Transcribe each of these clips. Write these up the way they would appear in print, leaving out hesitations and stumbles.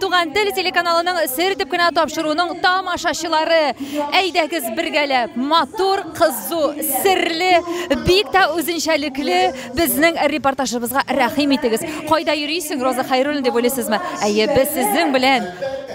Туган тел телеканалының сер дип кенә тапшыруның тамашачылары. Әйдәгез бергәләп, матур, кызу, серле, бик тә үзенчәлекле безнең репортажыбызга рәхим итегез. Кайда йөрисең, Роза Хәйруллин дип уйлыйсызмы? Әйе, без сезнең белән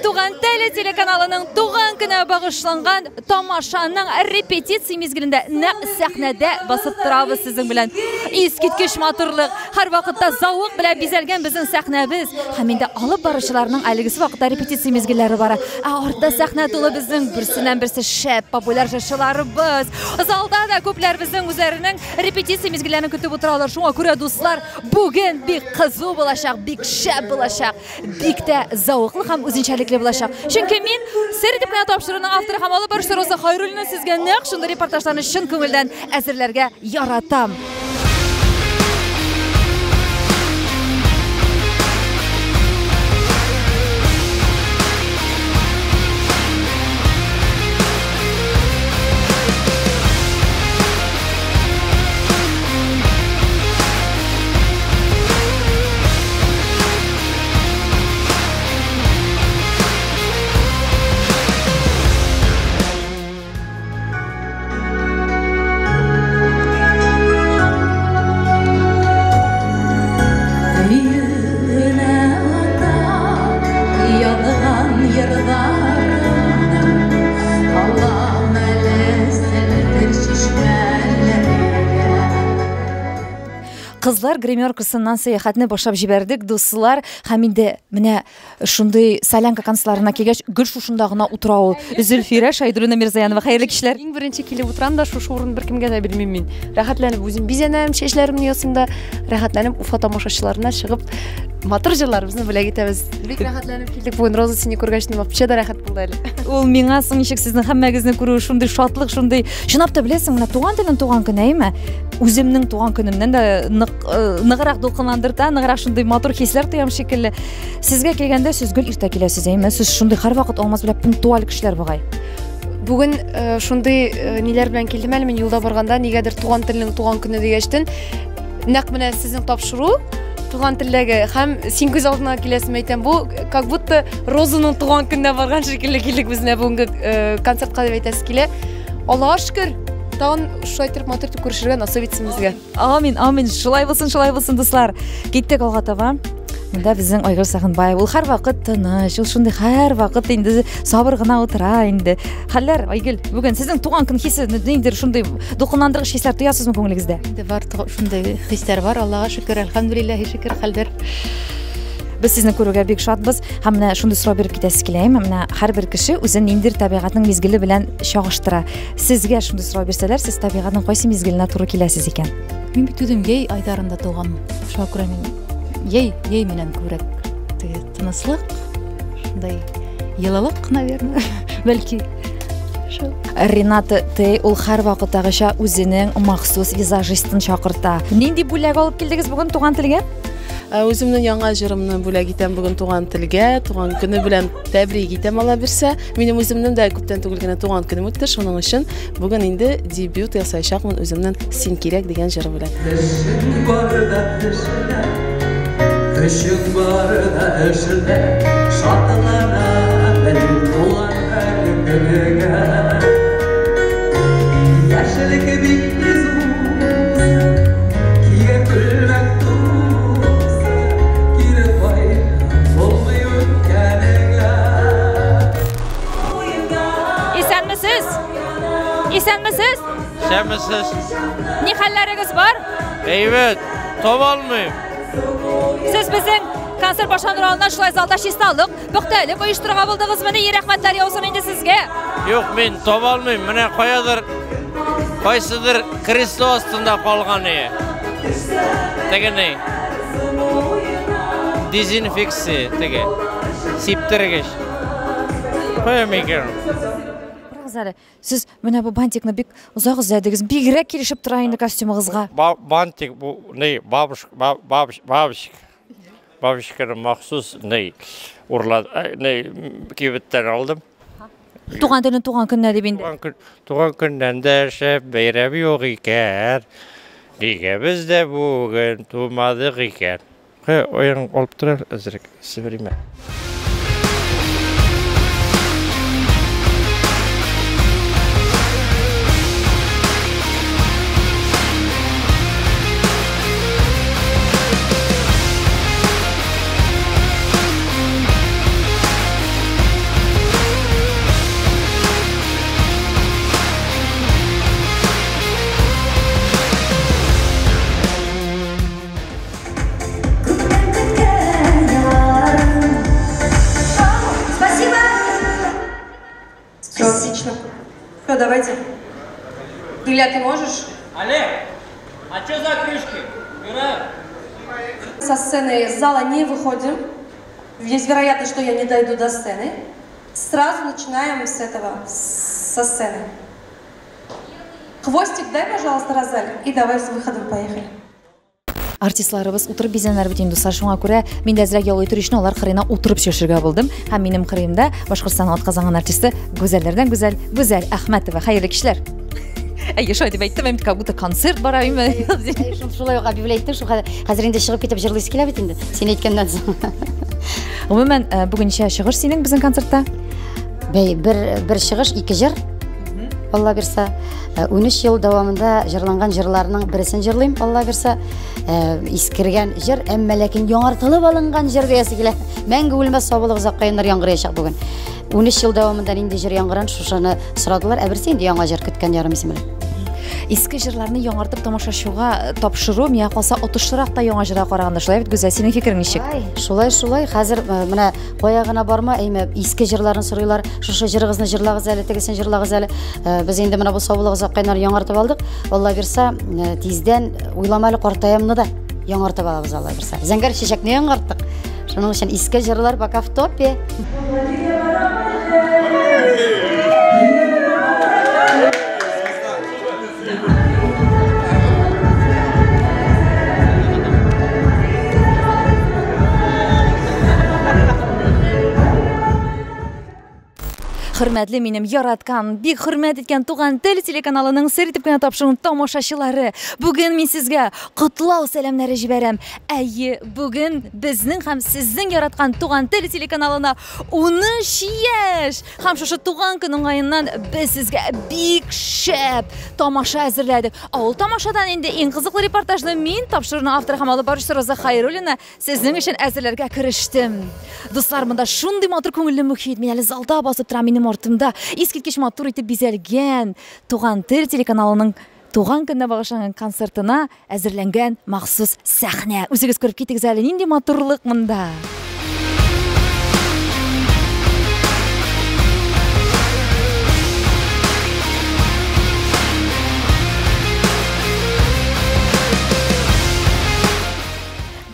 Туган тел телеканалының туган көне багышланган тамашаның репетиция мизгилендә нәкъ сәхнәдә басып торабыз сезнең белән. Искиткеч матурлык, һәр вакытта зауык белән бизәлгән безнең сәхнәбез. Һәм инде алып баручыларның әлегесе вакытта репетиция мизгилләре бара. Артта сәхнә тулы безнең берсеннән-берсе шәп популяр җырчыларыбыз. Залда да күпләр безнең үзләренең репетиция мизгилләрен көтеп утыралар. Шуңа күрә дуслар, бүген бик кызу булачак, бик шәп булачак, бик тә зауыклы һәм үзенчәлекле булачак. Чөнки мин сер дип кенә тапшыруның авторы һәм алып баручысы Роза Хәйруллина сезгә нәкъ шундый репортажларны чын күңелдән әзерләргә яратам. Кызлар гримеркасыннан сәяхәтне башлап җибәрдек, дуслар. Һәм инде менә шундый солянка концертларына килгәч, гел шушында гына утыра ул Зөлфирә Шәйдуллина Мирзаянова. Хәерле кичләр. Иң беренче килеп утырам да шушы урын беркемгә дә белмим мин. Рәхәтләнеп үзем бизәнәм, чәчләремне ясында, рәхәтләнеп Уфа тамашачыларына чыгып, матур җырларыбызны белә китәбез. Бик рәхәтләнеп килдек. Бүген Роза сине күргәч, вообще да рәхәт булды әле. Ул миңа соң ничек сезнең һәммәгезне күрү, шундый шатлык, шундый. Чынлап та беләсең, менә туган телен туган көнәйме? Үземнең туган көнемнән дә ныграк дулкынландырта, ныграк шундый матур хисләр тоям шикелле. Сезгә килгәндә сез гел иртә киләсез, әйме? Сез шундый һәрвакыт алмаз белән пунктуаль кешеләр бугай. Бүген шундый ниләр белән килдем әле мин юлда барганда, нигәдер туган теленең туган көне дигәчтен, нәкъ менә сезнең тапшыру туган телдәге һәм син күз алдына киләсем әйтәм, бу как будто Розаның туган көненә барган шикелле килдек безне бүгенге концертка дип әйтәсе килә. Аллаһка шөкер. Тагын шулай итеп матур итеп күрешергә насыйп итсен безгә. Амин, амин. Шулай булсын дуслар. Киттек алга таба. Монда безнең Айгөл Сагынбаева. Ул һәрвакыт тыныч, ул шундый һәрвакыт инде сабыр гына утыра инде. Хәлләр, Айгөл, бүген сезнең туган көн хисе ниндидер шундый дулкынландыргыч хисләр тоясызмы күңелегездә? Инде бар шундый хисләр бар. Аллаһка шөкер, әлхәмдүлиллаһи шөкер, хәлдер. Без сезне күрүгә бик шатбыз. Һәм менә шундый сорау биреп китәсез киләме? Менә һәрбер кеше үзен ниндидер табигатьнең мизгеле белән чагыштыра. Сезгә шундый сорау бирсәләр, сез табигатьнең кайсы мизгеленә туры киләсез икән? Мин бит үзем яй айдарында туганмын. Шуңа күрә мин яй менән күрәк. Тынычлык, шундай йылылык, наверное. Бәлки Рената Тей ул һәрвакыттагыча үзенең махсус визажистын чакырта. Нинди бүләк алып килдегез бүген туган телгә? Үземнең яңа җырымны бүләк итәм бүген туган телгә, туган көне белән тәбрик итәм ала бирсә. Минем үземнең дә күптән түгел генә туган көнем үтте, шуның өчен бүген инде дебют ясаячакмын үземнең Син кирәк дигән җыры белән. Көчең барда эшелдә, шатлана бел туган көнегә. Яшьлек бик İsənmisiz? Şəmisiz. Ni xəlləriniz var? Evet, tovalmayım. Siz bizim konser başlandırandan şulay zalda şistalıq, müxtəlif uyuşturuğa buldunuz məni, rəhmətlər olsun indi sizgə. Yox, men tovalmayım. Mənə qaysidir kreslo astında qalğan eye. Tegene. Dezinfeksiya, tege. Siptirgeç. Qoyamayım. Siz менә бу бантикны бик узак эзләдегез. Бигрәк килешеп тора инде костюмыгызга. Бантик бу не бабушканың махсус не урлады, не кибеттен алдым. Туган телен туган көннә дип инде. Туган көннән дә шәп бәйрәм юк икән. Нигә бездә бүген тумадык икән? Ояң алып тора әзрәк. Сибриме. Что, давайте. Илья, ты можешь? Олег, а что за крышки? Убираю. Со сцены из зала не выходим. Есть вероятность, что я не дойду до сцены. Сразу начинаем с этого, со сцены. Хвостик дай, пожалуйста, Розаль, и давай с выходом поехали. Артистларыбыз утырып бизәнәр бит инде, шуңа күрә мин дә әзрәк ялый торышны алар кырыена утырып чәшергә булдым. Һәм минем кырыемда Башкортстан атказанган артисты гүзәлләрдән гүзәл Гүзәл Әхмәтова. Хәерле кишләр. Әйе, шулай дип әйттем, мин как будто концерт бара име. Шулай ук объявлять иттең, шул хәзер инде чыгып китеп җырлыйсы килә бит инде. Син әйткәннән соң. Гомумән, бүгенчә чыгыш синең безнең концертта? Бер чыгыш, 2 җыр. Алла бирсә, 13 ел дәвамында җырланган җырларның берсен җырлыйм, Алла бирсә. Искергән җыр, әмма ләкин яңартылып алынган җыр диясе килә. Мәңге үлмәс сабылык заккаеннар яңгыраячак бүген. 13 ел дәвамында инде җыр яңгыран, шушаны сорадылар, ә берсе инде яңа җыр көткән ярым исемле. Иске җырларны яңартып тамашачыга тапшыру мия калса отыштырак та яңа җырга караганда. Шулай бит, Гүзәл, синең фикерең ничек? Шулай. Хәзер менә кая гына барма, әйме иске җырларын сорыйлар. Шушы җырыгызны җырлагыз әле, тегесен җырлагыз әле. Без инде менә бу сабылык заккаеннар яңартып алдык. Алла бирсә, тиздән уйламалы картаямны да яңартып алабыз, Алла бирсә. Зәңгәр чәчәкне яңарттык. Шуның өчен иске җырлар пока в топе. Хөрмәтле минем яраткан, бик хөрмәт иткән Туган тел телеканалының сер итеп кенә тапшыруын тамашачылары, бүген мин сезгә котлау сәламнәре җибәрәм. Әйе, бүген безнең һәм сезнең яраткан Туган тел телеканалына 13 яшь. Һәм шушы туган көн уңаеннан без сезгә бик шәп тамаша әзерләдек. Ул тамашадан инде иң кызыклы репортажны мин, тапшыруның авторы һәм алып баручысы Роза Хәйруллина, сезнең өчен әзерләргә керештем. Дуслар, монда шундый матур күңелле мөхит, мин әле залда басып торам, минем артымда искиткеч матур итеп бизәлгән Туган тел телеканалының туган көненә багышланган концертына әзерләнгән махсус сәхнә. Үзегез күреп китегез әле, нинди матурлык монда.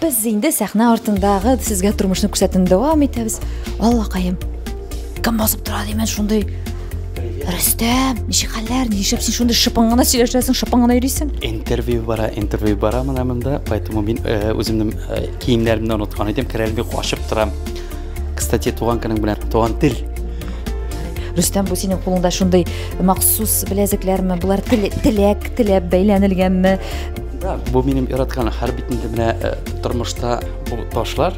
Без инде сәхнә артындагы сезгә тормышны күрсәтүне дәвам итәбез. Аллакаем. Кем басып тора димен шундый? Рөстәм, ничек хәлләр? Ничек син шундый шыпан гына сөйләшәсең, шыпан гына йөрисең? Интервью бара монда, поэтому мин үземнең киемнәремне оныткан идем, керәлми кашып торам. Кстати, туган көнең белән туган тел. Рөстәм, бу синең кулыңда шундый махсус беләзекләрме? Булар теләп бәйләнелгәнме? Бу минем яраткан һәр битендә менә тормышта бу ташлар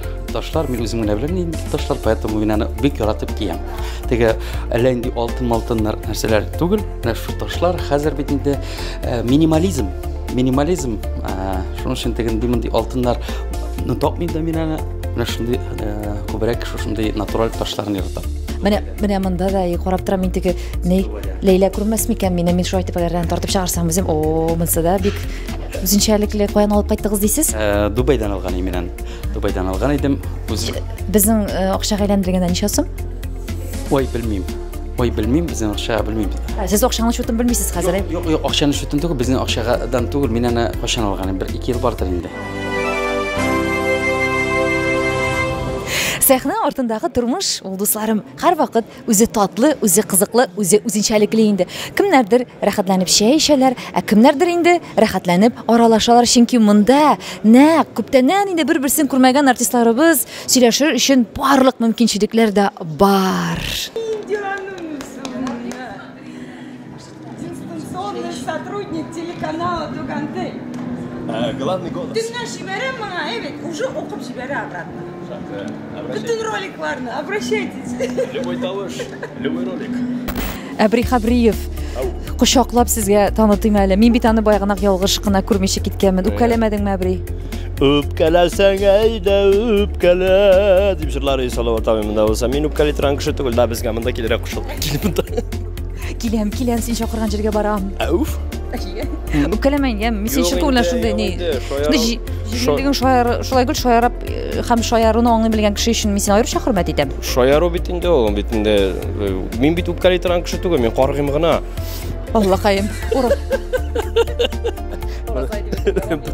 мин үзем генә беләм инде ташлар, поэтому мин аны бик яратып киям. Теге әллә инде алтын нәрсәләр түгел, менә шу ташлар хәзер бит инде минимализм. Шуның өчен теге инде алтыннар тапмыйм да мин аны, менә шундый күбрәк шундый натураль ташларны яратам. Менә монда да карап торам, мин теге Ләйлә күрмәс микән мине, мин шулай итеп тартып чыгарсам үзем, монсы да бик үзенчәлекле, каян алып кайттыгыз дисез? Дубайдан алган идем. Дубайдан алган идем. Безнең акчага әйләндергәндә ничә сум? Ой, белмим, безнең акчага белмим. Сез акчаның шутын белмисез хәзер? Юк, акчаның шутын түгел, безнең акчадан түгел, мин аны кайчан алган, 1-2 ел бардыр инде. Сәхнә артындагы тормыш, ул дусларым, һәр вакыт үзе татлы, үзе кызыклы, үзе үзенчәлекле инде. Кемнәрдер рәхәтләнеп чәй эчәләр, ә кемнәрдер инде рәхәтләнеп аралашалар, чөнки монда нәкъ күптәннән инде бер-берсен күрмәгән артистларыбыз сөйләшер өчен барлык мөмкинчелекләр дә бар. Дистанционный сотрудник телеканала Туган тел. Главный голос. Ты наш жиберем, уже окуп жибере обратно. Bütün роликларны, обращайтесь. Любой талош, любой ролик. Әбри Хабриев, кочаклап сезгә танытыйм әле. Мин бит аны байгынак ялгыш кына күрмичә киткәнмен. Үпкәләмәдеңме, Әбри? Үпкәләсәң әйдә, үпкәлә. Дип җырлар салават абый монда булса, мин үпкәли торган кеше түгел, да безгә монда килергә кушылган. Килеп монда. Киләм, син чакырган җиргә барам. Ауф, Үпкәләмәйін, мен сен шырты ойлан шундай не. Җирлеген шулай гүл шаярап һәм шаяруны аңлый белгән кеше өчен мен сине аеруча хөрмәт итәм. Шаяру бит инде ул бит инде. Мин бит үпкәли торган кеше түгел, мин каргыйм гына. Аллакаем.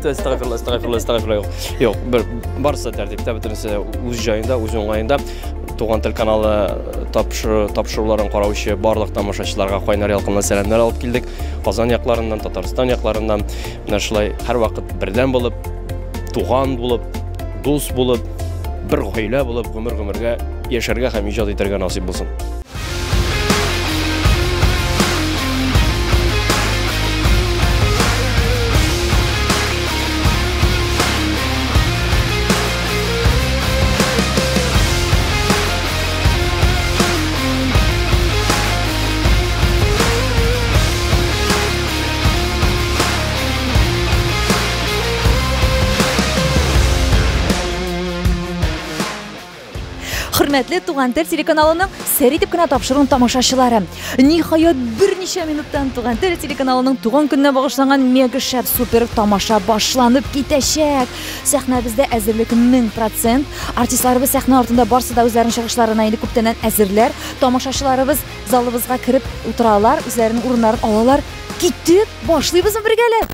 Estağfurullah. Yok, barысы тәртиптә бөтенесе үз җаенда, үз уңаенда. Туган тел каналы тапшыруларын караучы барлык тамашачыларга кайнар ялкынлы сәламнар алып килдек. Казан якларыннан, Татарстан якларыннан менә шулай һәрвакыт бердән булып, туган булып, дус булып, бер гаилә булып, гомергә яшәргә һәм иҗат итәргә насыйп булсын. Хөрмәтле Туган тел телеканалының сәр итеп кенә тапшыруын тамашачылары. Ниһаять берничә минуттан Туган тел телеканалының туган көненә багышланган мега шәп супер тамаша башланып китәчәк. Сәхнәбездә әзерлек 1000%. Артистларыбыз сәхнә артында барсы да үзләренең чыгышларына инде күптәннән әзерләр. Тамашачыларыбыз залыбызга кереп утыралар, үзләренең урыннарын алалар. Киттек, башлыйбыз бергәләп.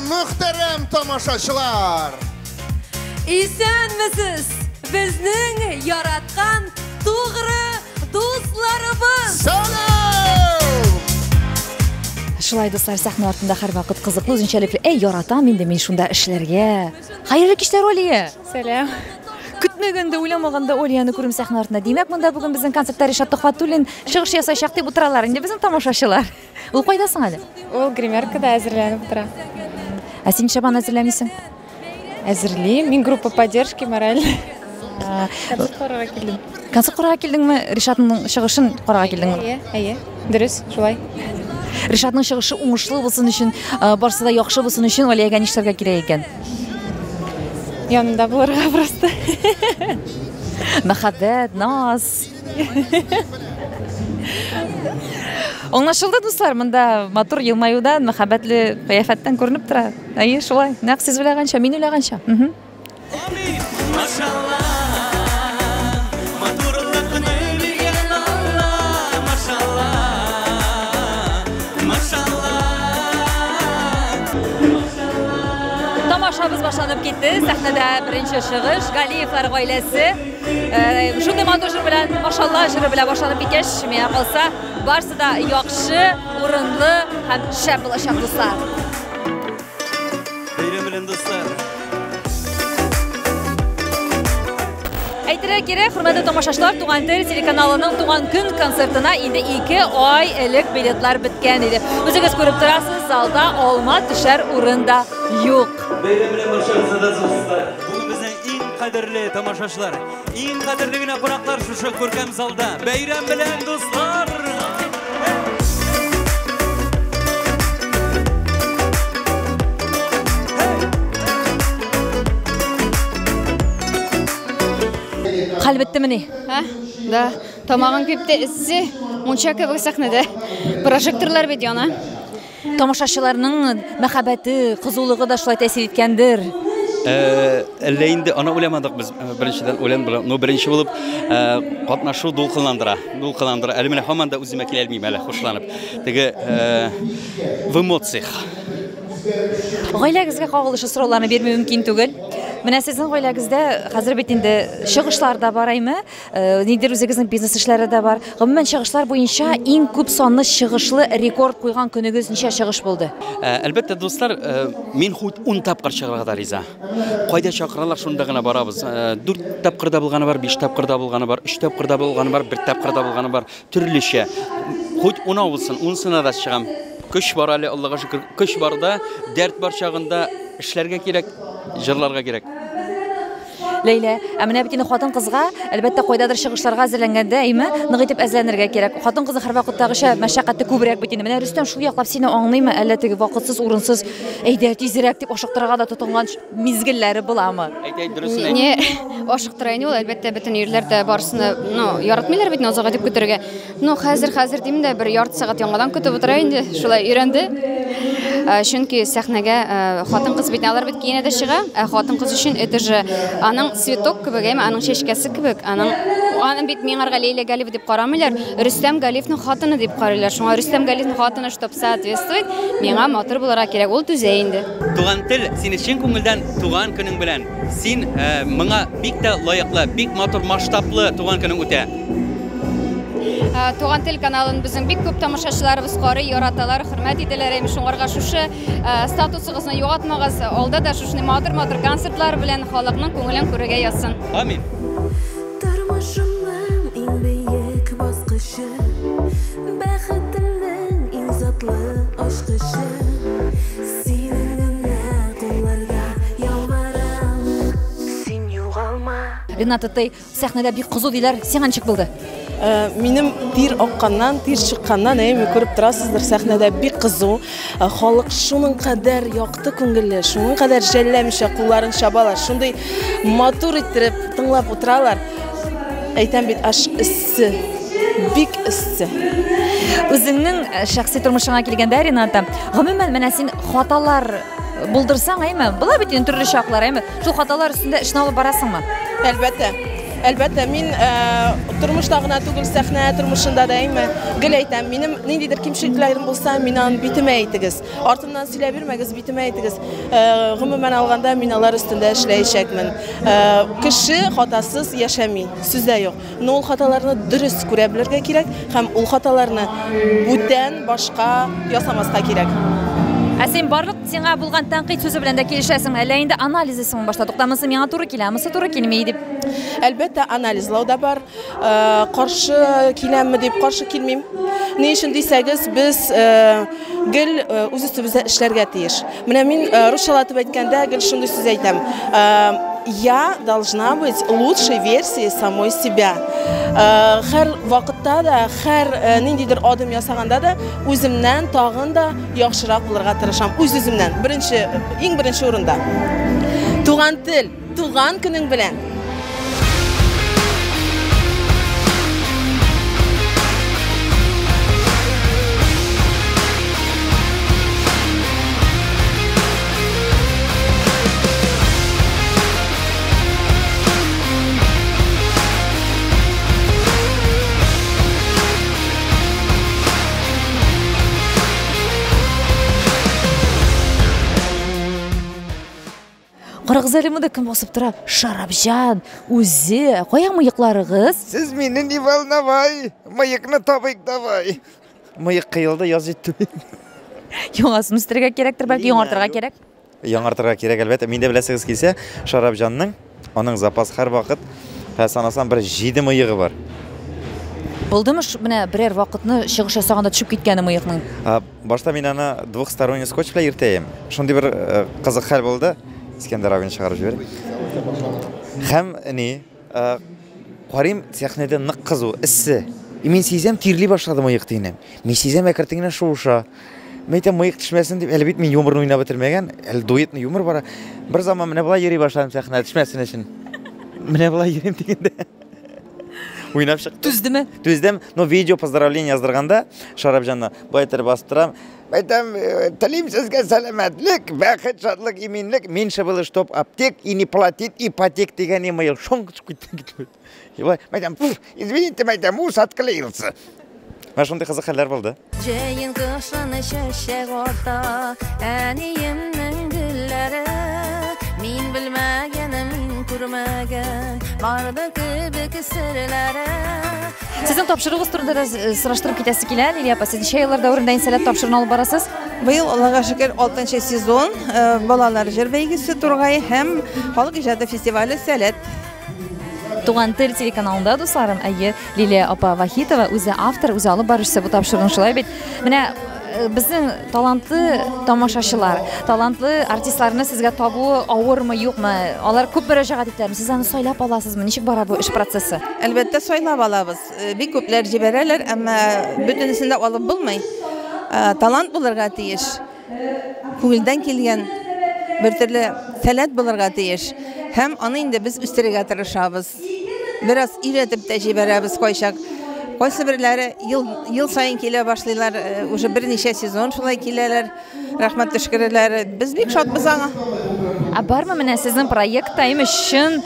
Muhterem tamaşaçılar. Исәнмесез, безнең яраткан тугры дусларыбыз. Салам! Шулай дуслар, сәхнә артында һәрвакыт кызыклы, үзенчәлекле. Яратам инде мин шунда эшләргә. Хәерле кичләр, Олия. Сәлам. Көтмәгәндә, уйламаганда Олияны күрим сәхнә артында. Димәк, монда бүген безнең концертта Ришат Тохватуллин чыгыш ясаячак дип утыралар инде безнең тамашачылар. Ул кайда соң әле? Ул гримеркада әзерләнеп тора. Ә син шабан әзерләмисең? Әзерлим. Мин группа поддержки мораль. Концерт карарга килдем. Концерт карарга килдеңме? Ришатның чыгышын карарга килдеңме? Әйе. Дөрес, шулай. Ришатның чыгышы уңышлы булсын өчен, барсы да яхшы булсын өчен Олиягә нишләргә кирәк икән? Янында булырга просто. Мәхәббәт, наз. Аңлашылды, дуслар, монда матур елмаюдан, мәхәббәтле кыяфәттән күренеп тора. Әйе, шулай. Нәкъ сез уйлаганча, мин уйлаганча. Тамашабыз башланып китте. Сәхнәдә беренче чыгыш, Галиевлар гаиләсе. Шундый матур җыр белән, машалла, җыры белән башланып киткәч, миңа калса, барсы да яхшы, урынлы һәм шәп булачак дуслар. Бәйрәм белән дуслар. Әйтергә кирәк, хөрмәтле тамашачылар, Туган тел телеканалының туган көн концертына инде 2 ай элек билетлар беткән иде. Үзегез күреп торасыз, залда алма төшәр урында юк. Бәйрәм белән барчагызга да дуслар. Бүген безнең иң кадерле тамашачылар, иң кадерле генә кунаклар шушы күркәм залда. Бәйрәм белән дуслар. Калбеттемени? Да. Тамагың кипте, эссе, мунча кебек сәхнәдә. Прожекторлар бит яна. Тамашачыларның мәхәббәте, кызулыгы да шулай тәэсир иткәндер. Әллә инде аны уйламадык без. Беренчедән уйландык. Но беренче булып катнашу дулкынландыра. Әле менә һаман да үземә килә алмыйм әле хушланып. Теге в эмоциях. Гаиләгезгә кагылышлы сорауларны бирмәү мөмкин түгел. Менә сезнең гаиләгездә хәзер бит инде чыгышлар да бараймы? Нидер үзегезнең бизнес эшләре дә бар. Гомумән чыгышлар буенча иң күп санлы чыгышлы рекорд куйган көнегез ничә чыгыш булды? Әлбәттә, дуслар, мин хоть 10 тапкыр чыгарга да риза. Кайда чакыралар, шунда гына барабыз. 4 тапкырда булганы бар, 5 тапкырда булганы бар, 3 тапкырда булганы бар, 1 тапкырда булганы бар. Төрлечә. Хоть 10 булсын, 10сына да чыгам. Көч бар әле, Аллага шөкер. Көч барда, дәрт бар чагында эшләргә кирәк, җырларга кирәк. Ләйлә, менә бит инде хатын-кызга әлбәттә кайдадыр чыгышларга әзерләнгәндә, әйме, нык итеп әзерләнергә кирәк. Хатын-кызы һәр вакыттагыча мәшәкате күбрәк бит инде. Менә Рөстәм шул яклап сине аңлыймы, әллә теге вакытсыз, урынсыз, әйдә тизрәк дип ашыктырырга да тотынган мизгелләре буламы? Әйтәй дөресен. Не ашыктыра инде ул, әлбәттә бөтен ирләр дә барысына, яратмыйлар бит назага дип көтәргә. Хәзер дим дә бер ярты сәгать яңадан көтеп утыра инде. Шулай өйрәнде. Чөнки сәхнәгә хатын-кыз бит алар бит киенә дә чыга. Хатын-кыз өчен это же аның цветок кебек, аның чәчкәсе кебек, аның бит миңарга Лейла Галиева дип карамыйлар, Рөстәм Галиевның хатыны дип карыйлар. Шуңа Рөстәм Галиевның хатыны чтоб соответствует, миңа матур булырга кирәк, ул түзә инде. Туган тел сине чын күңелдән туган көнең белән. Син моңа бик тә лаеклы, бик матур масштаблы туган көнең үтә. Туган тел каналын безнең бик күп тамашачыларыбыз карый, яраталар, хөрмәт итәләр. Шуңарга шушы статусыгызны югатмагыз, алда да шушы матур концертлар белән халыкның күңелен күрергә язсын. Амин. Тормышымның иң бөек баскычы, бәхетемнең иң затлы ачкычы, синең генә кулларга ялварам, син югалма. Ринат атай, сәхнәдә бик кызу диләр, сиңа ничек булды? Минем тир акканнан, тир чыкканнан, күреп торасыздыр, сәхнәдә бик кызу. Халык шуның кадәр якты күңелле, шуның кадәр жәлләмичә кулларын чабалар, шундый матур иттереп тыңлап утыралар. Әйтәм бит, аш иссе, бик иссе. Үзеңнең шәхси тормышыңа килгәндә, Ринат, гомумән менә син хаталар булдырсаң, була бит инде төрле чаклар, шул хаталар өстендә эшне алып барасыңмы? Әлбәттә, мин тормышта гына түгел, сәхнә тормышында да гел әйтәм, минем ниндидер кимчелекләрем булса, мин аны битемә әйтегез. Артымнан сөйләп бирмәгез, битемә әйтегез. Гомумән алганда мин алар өстендә эшләячәкмен. Кеше хатасыз яшәми, сүздә юк. Но ул хаталарны дөрес күрә белергә кирәк һәм ул хаталарны бүтән башка ясамаска кирәк. Сен барлык сиңа булган тәнкыйть сүзе белән дә килешәсең, әллә инде анализисың башта туктамысы миңа туры килә, монысы туры килмәй дип. Әлбәттә, анализлау да бар. Каршы киләмме дип каршы килмим. Ни өчен дисәгез, без гел үз үстебездә эшләргә тиеш. Менә мин русчалатып әйткәндә гел шундый сүз әйтәм. Я должна быть лучшей версией самой себя. Һәр вакытта да, һәр ниндидер адым ясаганда да үземнән тагын да яхшырак булырга тырышам. Үземнән иң беренче урында. Туган тел, туган көнең белән. Карагыз әле монда кем басып тора? Шарапҗан, үзе, кая мыекларыгыз? Сез мине не волновай, мыекны табыйк давай. Мыек кыелды, яз җитте. Яңасын үстерергә кирәктер, бәлки яңартырга кирәк. Яңартырга кирәк, әлбәттә. Миндә беләсегез килсә, Шарапҗанның аның запас һәр вакыт санасам бер 7 мыегы бар. Булдымы менә берәр вакытны чыгыш ясаганда төшеп киткәне мыекның? Башта мин аны двухсторонний скотч белән йөртәем. Шундый бер кызык хәл булды. İskender abini чыгарып җибәрде. Һәм карим сәхнәдә нык кызу, иссе. Мин сизәм тирли башлады мыек тинем. Мин сизәм әкертеңнән шуша. Мәйтәм мыек төшмәсен дип, әле бит мин юморны уйнап бетермәгән. Әле дуэтны юмор бара. Бер заман менә булай йөри башладым сәхнәдә төшмәсен өчен. Менә булай йөрим дигәндә. Уйнап чык. Түздеме? Түздем. Но видео поздравление яздырганда Шарапҗанны байтыр бастырам. Мәйтәм, телим сезгә сәламәтлек, бәхет, шатлык, иминлек, меньше было чтоб аптек и не платить ипотек дигән мыек шоң китте. Мәйтәм, извините, мәйтәм, ус отклеился. Менә шундый кызык хәлләр булды. Җәен кышын чәчәк орта, әниемнең гөлләре, мин белмәгәнем, мин күрмәгән, барды кебек серләре. Сезнең тапшырыгыз турында да сораштырып китәсе килә, Лилия апа, сез ничә еллар дәврендә инсәләт тапшыруын алып барасыз? Быел, Аллага шөкер, 6-нчы сезон балалар җыр бәйгесе тургай һәм халык иҗаты фестивале сәләт. Туган тел телеканалында, дусларым, Лилия апа Вахитова үзе автор, үзе алып баручысы бу тапшыруын шулай бит. Менә Біздің талантлы тамашашылар, талантлы артистларны сезгә табу авырмы, юкмы? Алар күп мөрәҗәгать итәме? Сез аны сайлап аласызмы? Ничек бара бу эш процессы? Әлбәттә сайлап алабыз. Бик күпләр җибәрәләр, әмма бөтенесен дә алып булмый. Талант булырга тиеш. Күңелдән килгән бер төрле сәләт булырга тиеш. Һәм аны инде без үстерергә тырышабыз. Biraz иретеп тә җибәрәбез кайчак. Кайсы бирләре ел сайын килә башлыйлар, уже берничә сезон шулай киләләр. Рәхмәт төшкерәләр. Без бик шатбыз аңа. Бармы менә сезнең проектта чын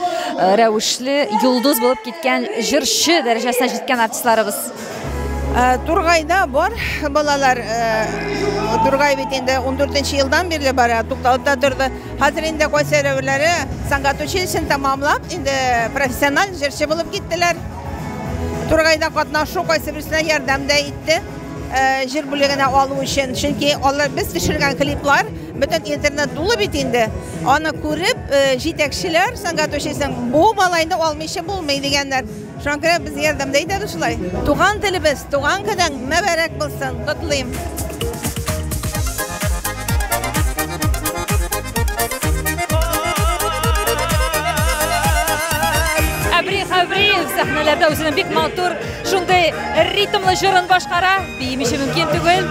рәвешле йолдыз булып киткән җырчы дәрәҗәсенә җиткән артистларыбыз? Тургайда бар балалар. Тургай бит инде 14нче елдан бирле бара, тукталып та торды. Хәзер инде кайсы рәвешләре сәнгать училищесын тәмамлап, инде профессиональ җырчы булып киттеләр. Тургайда катнашу кайсы берсенә ярдәм дә итте. Җыр бүлегенә алу өчен, чөнки алар без төшергән клиплар бөтен интернет тулы бит инде. Аны күреп, җитәкчеләр сәнгать училищесын бу малайны алмыйча булмый дигәннәр. Шуңа күрә без ярдәм дә итәбез шулай. Туган телебез, туган көдәң мәбәрәк булсын, котлыйм. Хабриев сәхнәләрдә үзенең бик матур, шундый ритмлы җырын башкара, биемичә мөмкин түгел.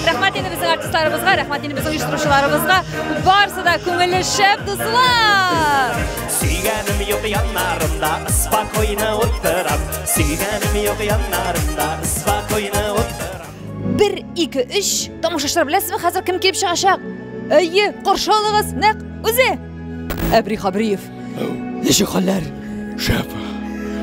Рәхмәт инде безнең артистларыбызга, рәхмәт инде безнең оештыручыларыбызга. Барысы да күңелле шәп дуслар. Сөйгәнем юк яннарымда, спокойно утырам. Сөйгәнем юк яннарымда, спокойно утырам. 1, 2, 3 тамашачылар беләсезме, хәзер кем килеп чыгачак? Әйе, каршы алыгыз, нәкъ үзе. Әбри Хабриев. Ничек хәлләр? Шәп.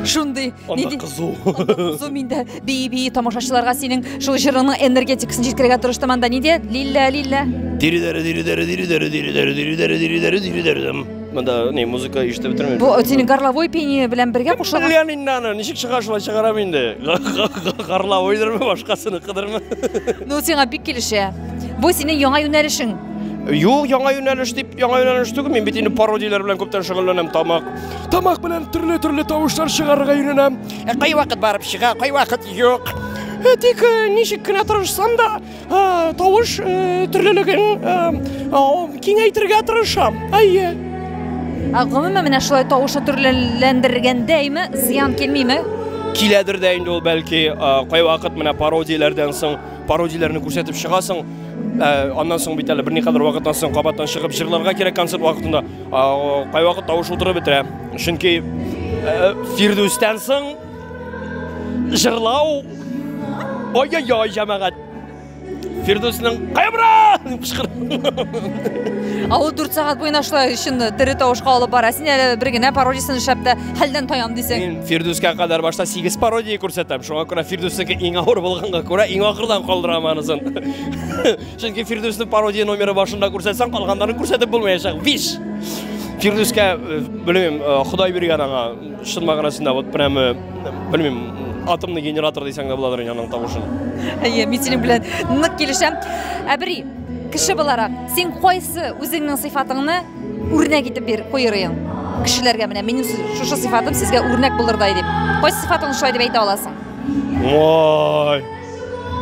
Шундый. Анда кызу. Кызу миндә бии тамашачыларга синең шул җырының энергетикасын җиткерергә тырыштым анда. Ниде? Лилля. Монда не музыка ишетеп бетермим. Бу синең горловой пение белән бергә кушылган. Леониднаны ничек чыгашыла чыгарам инде. Горловойдырмы, башкасыны кыдырмы? Ну сиңа бик килешә. Бу синең яңа юнәлешең. Юк, яңа юнәлеш дип, яңа юнәлеш түгел. Мин бит инде пародиялар белән күптән шөгыльләнәм. Тамак белән төрле тавышлар чыгарырга юнәләм. Кай вакыт барып чыга, кай вакыт юк. Тик ничек кенә тырышсам да, тавыш төрлелеген киңәйтергә тырышам. Әйе. Гомумән менә шулай тавышны төрлеләндергәндәйме, зыян килмиме? Киләдер дә инде ул бәлки, кай вакыт менә пародияләрдән соң, пародияләрне күрсәтеп чыгасың. Аннан соң бит әле берникадәр вакыттан соң кабаттан чыгып җырларга кирәк концерт вакытында. Кай вакыт тавыш утырып бетерә. Чөнки Фирдүстән соң җырлау. Ой-ой-ой, җәмәгать. Фирдүснең кайбра! Ул 4 сәгать буена шулай өчен тере тавышка алып бара. Син әле бер генә пародиясын эшләп тә хәлдән таям дисең. Мин Фирдүскә кадәр башта 8 пародия күрсәтәм. Шуңа күрә Фирдүснеке иң авыр булганга күрә иң ахырдан калдырам анысын. Чөнки Фирдүснең пародия номеры башында күрсәтсәң, калганнарын күрсәтеп булмаячак. Виш. Фирдүскә белмим, Худай биргән аңа шын мәгънәсендә вот прямо белмим, атомный генератор дисәң дә буладыр аның тавышын. Әйе, мин синең белән нык килешәм. Әбри, кеше буларак, син кайсы үзеңнең сыйфатыңны үрнәк итеп бир куйырың? Кешеләргә менә минем шушы сыйфатым сезгә үрнәк булырдай дип. Кайсы сыйфатыңны шулай дип әйтә аласың? Ой.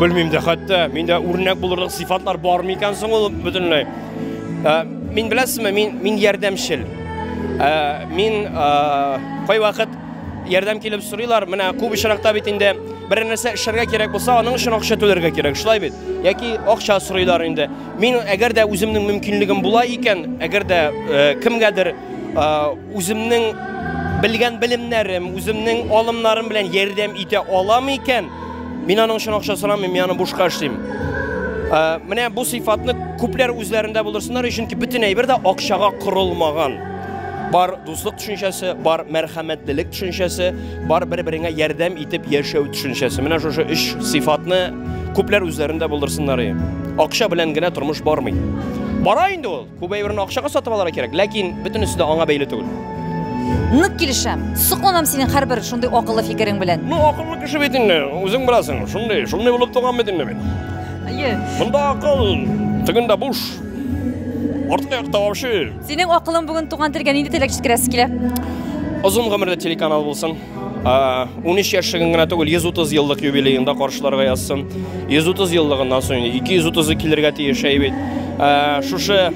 Белмим дә хәтта, миндә үрнәк булырлык сыйфатлар бармы икән соң ул бөтенләй. Мин беләсезме, мин ярдәмчел. Мин кай вакыт ярдәм килеп сорыйлар, менә күп очракта бит инде бер нәрсә эшләргә кирәк булса, аның өчен акча түләргә кирәк, шулай бит. Яки акча сорыйлар инде. Мин әгәр дә үземнең мөмкинлегем була икән, әгәр дә кемгәдер үземнең белгән белемнәрем, үземнең алымнарым белән ярдәм итә алам икән, мин аның өчен акча сорамыйм, мин аны бушка эшлим. Менә бу сыйфатны күпләр үзләрендә булдырсыннар, чөнки бөтен әйбер дә акчага корылмаган. Бар дуслык төшенчәсе, бар мәрхәмәтлелек төшенчәсе, бар бер-береңә ярдәм итеп яшәү төшенчәсе. Менә шушы 3 сыйфатны күпләр үзләрендә булдырсыннар. Акча белән генә тормыш бармый. Бара инде ул. Күп әйберне акчага сатып алырга кирәк, ләкин бөтенесе дә аңа бәйле түгел. Нык килешәм. Сокланам синең һәрбер шундый акыллы фикерең белән. Ну, акыллы кеше бит инде, үзең беләсең, шундый булып туган бит инде мин. Әйе. Монда акыл, тегендә буш. Артык тавышы. Синең акылың бүген туган телгә нинди теләк җиткерәсе килә? Озын гомердә телеканал булсын. 13 яшыгын гына түгел 130 еллык юбилейында каршыларга язсын. 130 еллыгыннан соң 230 килергә тиеш бит. Шушы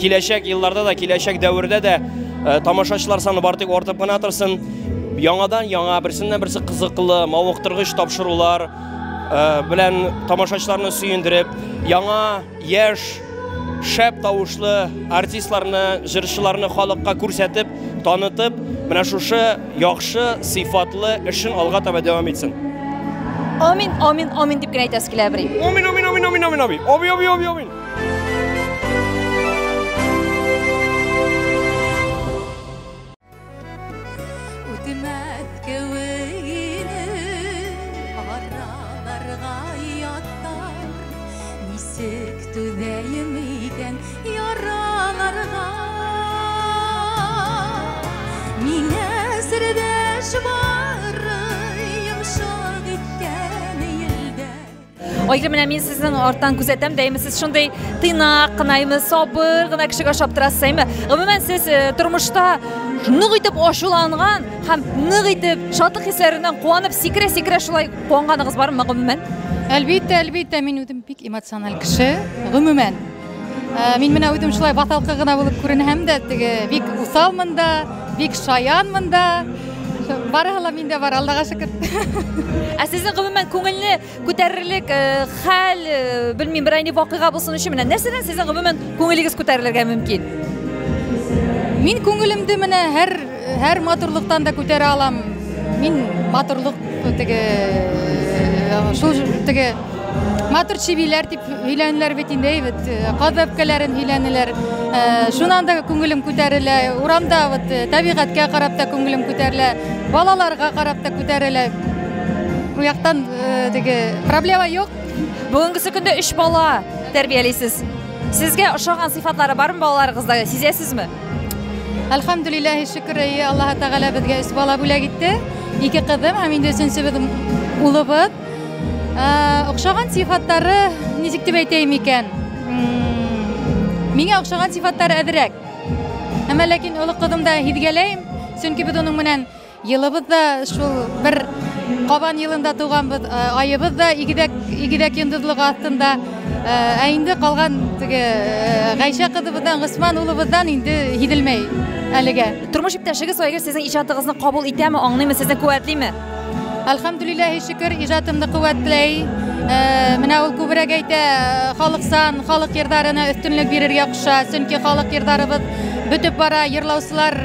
киләчәк елларда да, киләчәк дәвердә дә тамашачылар саны бартык артып кына торсын. Яңадан яңа берсеннән-берсе кызыклы, мавыктыргыч тапшырулар белән тамашачыларны сөендереп, яңа яшь, шәп тавышлы артистларны, җырчыларны халыкка күрсәтеп, танытып, менә шушы яхшы, сыйфатлы эшен алга таба дәвам итсен. Амин, амин, амин дип кенә әйтәсе килә бер. Амин, амин, амин, амин, амин, амин. Амин, амин, амин, амин. Айгыр менә мин сезнең арттан күзәтәм, дәйме сез шундый тыйнак, кынаймы, сабыр гына кешегә ошап торасызмы? Гомумән сез тормышта нык итеп ачуланган һәм нык итеп шатлык хисләреннән куанып, сикерә шулай куанганыгыз бармы гомумән? Әлбәттә, мин үдем бик эмоциональ кеше, гомумән. Мин менә үдем шулай баталкы гына булып күренәм дә, бик усалмын да, бик шаянмын да. Барыһы миндә бар, Аллага шөкер. Сезнең гомумән күңелне күтәрерлек хәл, белмим, бер айны вакыйга булсын өчен менә нәрсәдән сезнең гомумән күңелегез күтәрелергә мөмкин? Мин күңелемде менә һәр матурлыктан да күтәрә алам. Мин матурлык шул матур чибиләр дип һөйләнеләр бит инде, каз бәбкәләрен һөйләнеләр. Шуннан да күңелем күтәрелә. Урамда табигатькә карап та күңелем күтәрелә. Балаларга карап та күтәрелә. Бу яктан проблема юк. Бүгенге көндә 3 бала тәрбиялисез. Сезгә ошаган сыйфатлары бармы балаларыгызда? Сизәсезме? Әлхәмдүлиллаһи шөкер, Аллаһ Тәгалә безгә 3 бала бүләк итте. 2 кызым һәм инде 3-нче улыбыз. Охшаган сыйфаттары ничек дип әйтәм икән? Миңа охшаган сыйфаттары әзрәк. Әмма ләкин улы кызым да һидгәләйм, чөнки бит уның менән елыбыз да шул бер Кабан елында туганбыз, айыбыз да игедәк йондызлык астында. Инде калган Гайша кызыбыздан, Госман улыбыздан инде һиделмәй әлегә. Тормыш иптәшегез Айгыр сезнең иҗатыгызны кабул итәме, аңлыймы, сезне куәтлиме? Әлхәмдүлиллаһи шөкер, иҗатымны куәтләй. Менә ул күбрәк әйтә, халыксан, халык йырдарына өстенлек бирергә куша, чөнки халык йырдарыбыз бөтеп бара, йырлаучылар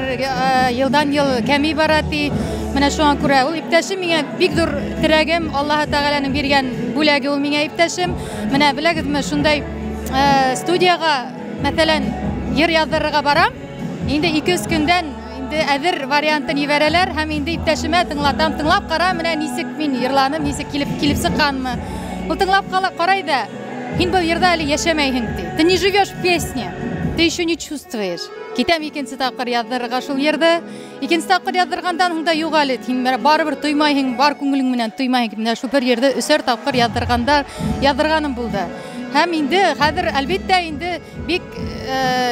елдан-ел кәми бара ди. Менә шуңа күрә ул иптәшем миңа бик зур терәгем, Аллаһ Тәгаләнең биргән бүләге ул миңа иптәшем. Менә беләгезме, шундай студияга, мәсәлән, йыр яздырырга барам. Инде 2-3 көндән инде әзер вариантын ибәрәләр һәм инде иптәшемә тыңлап кара, менә нисек мин йырланым, нисек килеп сыкканмы. Ул тыңлап карай да, һин бу йырда әле яшәмәйһең ди. Ты не живешь в песне, ты еще не чувствуешь. Китәм икенче тапкыр яздырырга шул йырды. Икенче тапкыр яздыргандан соң да юк әле, һин барыбер туймайһың, бар күңелең менән туймайһың. Менә шул бер йырды 3 тапкыр яздырганым булды. Һәм инде хәзер әлбәттә инде бик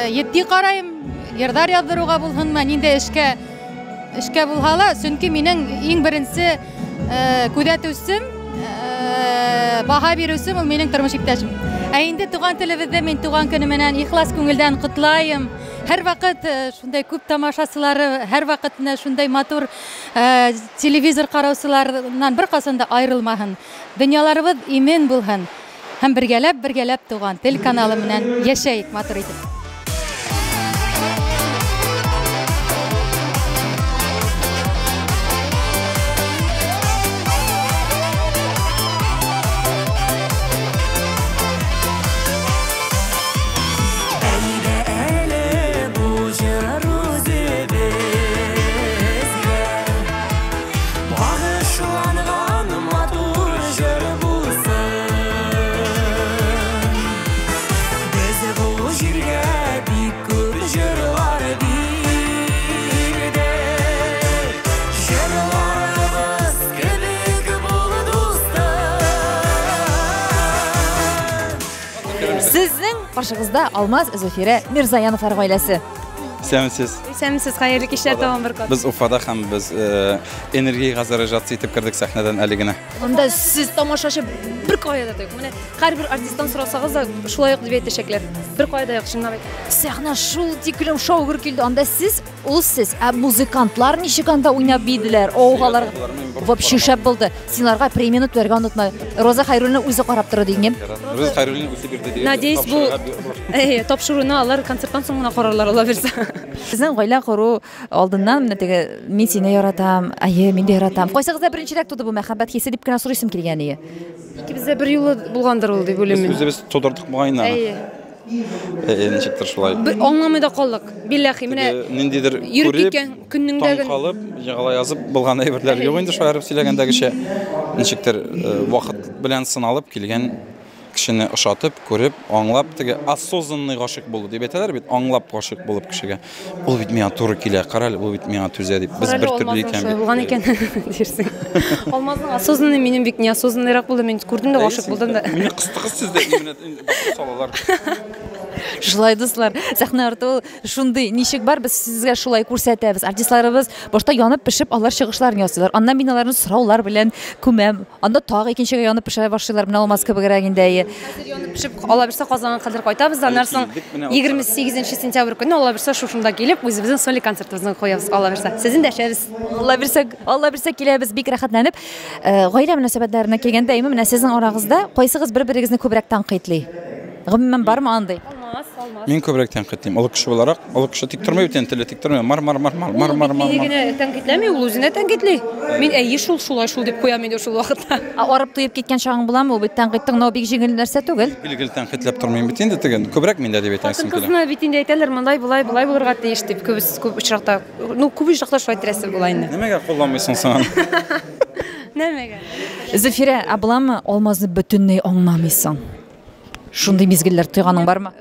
җитди карайм. Йырдар яздыруга булһынмы, инде эшкә булһала, чөнки минең иң беренче күзәтүчем, баһа бирүчем ул минең тормыш иптәшем. Инде туган телебездә мин туган көне менән ихлас күңелдән котлайм. Һәр вакыт шундай күп тамашачылары, һәр вакыт шундай матур телевизор караучылардан бер касан да айрылмаһын. Дөньяларыбыз имен булһын. Һәм бергәләп туган тел каналы менән яшәйек матур итеп. Каршыгызда Алмаз Зөфирә Мирзаяновлар гаиләсе. Сәмсез. Сәмсез, хәерле кичләр тәмам бер. Biz Уфада һәм biz энергия газаражация итеп кирдек сәхнәдән әле генә. Анда сез тамашачы бер кайда да юк. Менә һәрбер артисттан сорасагыз да шулай ук дип әйтәчәкләр. Бер кайда юк, чынлап әйт. Сәхнә шул тиклем шаугыр килде. Анда сез, ул сез, музыкантлар ничек анда уйнап биделәр? Оугалар вообще шәп булды. Синларга премияны түләргә онытма. Роза Хайруллина үзе карап торды дигән. Роза Хайруллина үзе бирде дигән. Надеюсь, бу тапшыруны алар концерттан соң гына карарлар, ала бирсә. Сезнең гаилә кору алдыннан менә теге мин сине яратам, ае, мин дә яратам. Кайсыгызда беренчерәк туды бу мәхәббәт хисе дип кенә сорыйсым килгән иде. Икебездә бер юлы булгандыр ул дип уйлыйм. Без үзебез тудырдык бугайна. Ничектер шулай. Аңламый да калдык. Билләхи, менә ниндидер күреп көннеңдәге калып, ягала язып булган әйберләр юк инде шулай сөйләгәндәгечә. Ничектер вакыт белән сыналып килгән кешене ошатып, күреп, аңлап, теге осознанный гашык булды дип әйтәләр бит, аңлап гашык булып кешегә. Ул бит миңа туры килә, карале, ул бит миңа түзә дип. Без бер төрле икән. Булган икән дирсең. Алмазның осознанный минем бик неосознанныйрак булды. Мин күрдем дә гашык булдым да. Мине кыстыгыз сездә именно салалар. Шулай дуслар, сәхнә арты шундый ничек бар, без сезгә шулай күрсәтәбез. Артистларыбыз башта янып пешеп, алар чыгышларын ясыйлар. Аннан мин аларны сораулар белән күмәм. Анда тагы икенчегә янып пешә башлыйлар. Менә алмаз кебегрәк инде. Хәзер янып пешеп, ала бирсә Казанга кадәр кайтабыз. Аннан соң 28 сентябрь көнне ала бирсә шушында килеп, үзебезнең соли концертыбызны коябыз. Ала бирсә. Сезне дәшәбез. Ала бирсә киләбез, бик рәхәтләнеп. Гаилә мөнәсәбәтләренә килгәндә, менә сезнең арагызда кайсыгыз бер-берегезне күбрәк тәнкыйтьли? Гомумән бармы андый? Мин күбрәк тәнкыйтьлим. Ул кеше буларак, ул кеше тик тормый бит, теле тик тормый. Мар. Мин генә тәнкыйтьләми, ул үзенә тәнкыйтьли. Мин әйе шулай дип куям инде шул вакытта. Арып туеп киткән чагың буламы? Ул бит тәнкыйтьтең бик җиңел нәрсә түгел. Билгеле тәнкыйтьләп тормыйм бит инде теген. Күбрәк миндә дип әйтәсем килә. Кызны бит инде әйтәләр, мондай булай булырга тиеш дип күп очракта. Күп очракта шулай трәсе була инде. Нәмәгә кулланмыйсың син? Нәмәгә? Зөфирә, абламы алмазны бөтенләй аңламыйсың? Шундый мизгелләр тойганың бармы?